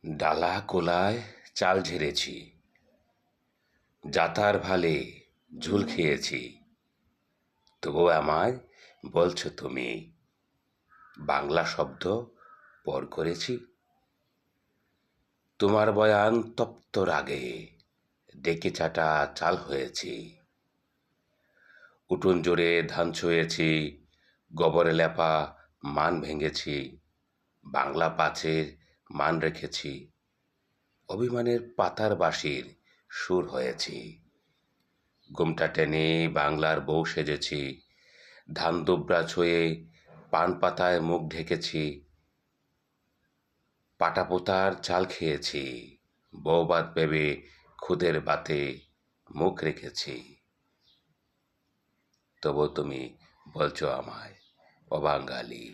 ডালা কোলায় চাল ঝেড়েছি, জাতার ভালে ঝুল খেয়েছি, তবু আমায় বলছো তুমি বাংলা শব্দ পর করেছি। তোমার বয়ান তপ্ত রাগে ডেকে চাটা চাল হয়েছি, উঠোন জোরে ধান ছুঁয়েছি, গোবরে লেপা মান ভেঙেছি, বাংলা পাঁচের মান রেখেছি, অভিমানের পাতার বাঁশির সুর হয়েছি, ঘুমটা টেনে বাংলার বউ সেজেছি, ধান দুবরা ছুঁয়ে পান পাতায় মুখ ঢেকেছি, পাটা পোতার চাল খেয়েছি, বউবাত ভেবে খুদের বাতে মুখ রেখেছি, তবু তুমি বলছো আমায় অবাঙালি।